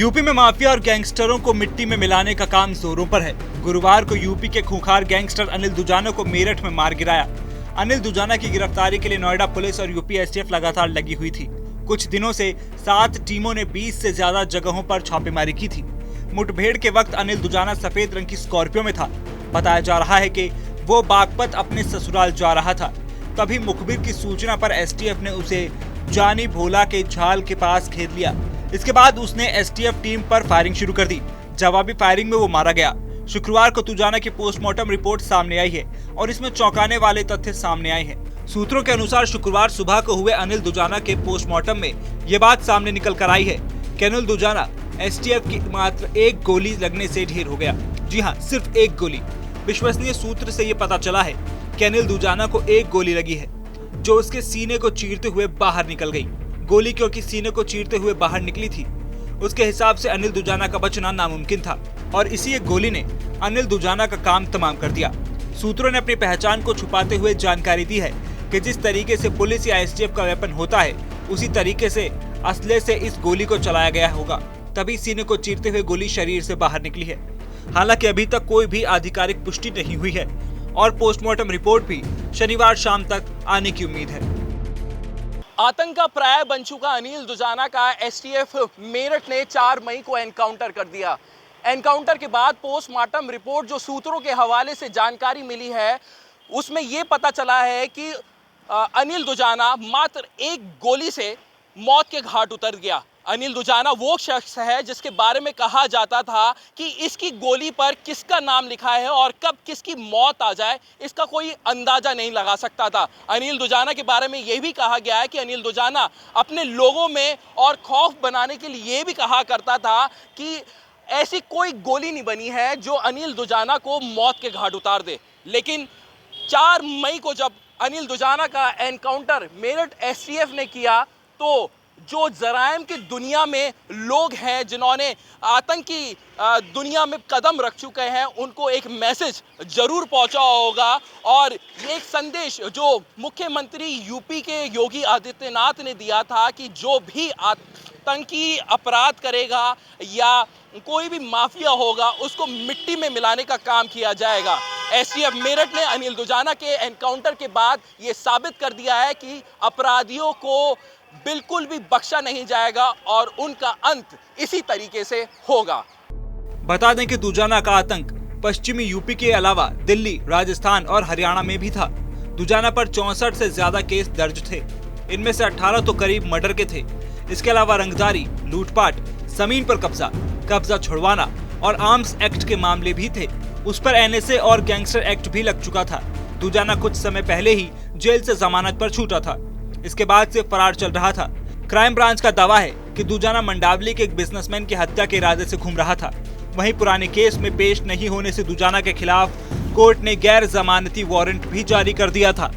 UP में mafia और गैंगस्टरों को मिट्टी में मिलाने का काम जोरों पर है। गुरुवार को यूपी के खूंखार गैंगस्टर अनिल दुजाना को मेरठ में मार गिराया। अनिल दुजाना की गिरफ्तारी के लिए नोएडा पुलिस और यूपी एसटीएफ लगातार लगी हुई थी। कुछ दिनों से 7 टीमों ने 20 से ज्यादा जगहों पर छापेमारी की थी। मुठभेड़ के वक्त अनिल दुजाना सफेद रंग की स्कॉर्पियो में था। बताया जा रहा है कि वो बागपत अपने ससुराल जा रहा था। तभी मुखबिर की सूचना पर एसटीएफ ने उसे जानी भोला के झाल के पास घेर लिया। इसके बाद उसने एसटीएफ टीम पर फायरिंग शुरू कर दी। जवाबी फायरिंग में वो मारा गया। शुक्रवार को दुजाना की पोस्टमार्टम रिपोर्ट सामने आई है और इसमें चौंकाने वाले तथ्य सामने आए हैं। सूत्रों के अनुसार शुक्रवार सुबह को हुए अनिल दुजाना के पोस्टमार्टम में ये बात सामने निकल कर आई है कि अनिल दुजाना एसटीएफ की मात्र एक गोली लगने से ढेर हो गया। जी हाँ, सिर्फ एक गोली। विश्वसनीय सूत्र से ये पता चला है कि अनिल दुजाना को एक गोली लगी है जो उसके सीने को चीरते हुए बाहर निकल गई। गोली क्योंकि सीने को चीरते हुए बाहर निकली थी, उसके हिसाब से अनिल दुजाना का बचना नामुमकिन था और इसी एक गोली ने अनिल दुजाना का काम तमाम कर दिया। सूत्रों ने अपनी पहचान को छुपाते हुए जानकारी दी है कि जिस तरीके से पुलिस या एसटीएफ का वेपन होता है उसी तरीके से असले से इस गोली को चलाया गया होगा, तभी सीने को चीरते हुए गोली शरीर से बाहर निकली है। हालांकि अभी तक कोई भी आधिकारिक पुष्टि नहीं हुई है और पोस्टमार्टम रिपोर्ट भी शनिवार शाम तक आने की उम्मीद है। आतंक का पर्याय बन चुका अनिल दुजाना का एसटीएफ मेरठ ने 4 मई को एनकाउंटर कर दिया। एनकाउंटर के बाद पोस्टमार्टम रिपोर्ट जो सूत्रों के हवाले से जानकारी मिली है उसमें यह पता चला है कि अनिल दुजाना मात्र एक गोली से मौत के घाट उतर गया। अनिल दुजाना वो शख्स है जिसके बारे में कहा जाता था कि इसकी गोली पर किसका नाम लिखा है और कब किसकी मौत आ जाए इसका कोई अंदाजा नहीं लगा सकता था। अनिल दुजाना के बारे में यह भी कहा गया है कि अनिल दुजाना अपने लोगों में और खौफ बनाने के लिए ये भी कहा करता था कि ऐसी कोई गोली नहीं बनी है जो अनिल दुजाना को मौत के घाट उतार दे। लेकिन 4 मई को जब अनिल दुजाना का एनकाउंटर मेरठ एसटीएफ ने किया तो जो जराइम की दुनिया में लोग हैं जिन्होंने आतंकी दुनिया में कदम रख चुके हैं उनको एक मैसेज जरूर पहुंचा होगा और ये एक संदेश जो मुख्यमंत्री यूपी के योगी आदित्यनाथ ने दिया था कि जो भी आतंकी अपराध करेगा या कोई भी माफिया होगा उसको मिट्टी में मिलाने का काम किया जाएगा। एसटीएफ मेरठ ने अनिल दुजाना के एनकाउंटर के बाद ये साबित कर दिया है कि अपराधियों को बिल्कुल भी बख्शा नहीं जाएगा और उनका अंत इसी तरीके से होगा। बता दें कि दुजाना का आतंक पश्चिमी यूपी के अलावा दिल्ली, राजस्थान और हरियाणा में भी था। दुजाना पर 64 से ज्यादा केस दर्ज थे। इनमें से 18 तो करीब मर्डर के थे। इसके अलावा रंगदारी, लूटपाट, जमीन पर कब्जा छुड़वाना और आर्म्स एक्ट के मामले भी थे। उस पर एनएसए और गैंगस्टर एक्ट भी लग चुका था। दुजाना कुछ समय पहले ही जेल से जमानत पर छूटा था। इसके बाद से फरार चल रहा था। क्राइम ब्रांच का दावा है कि दुजाना मंडावली के एक बिजनेसमैन की हत्या के इरादे से घूम रहा था। वहीं पुराने केस में पेश नहीं होने से दुजाना के खिलाफ कोर्ट ने गैर जमानती वारंट भी जारी कर दिया था।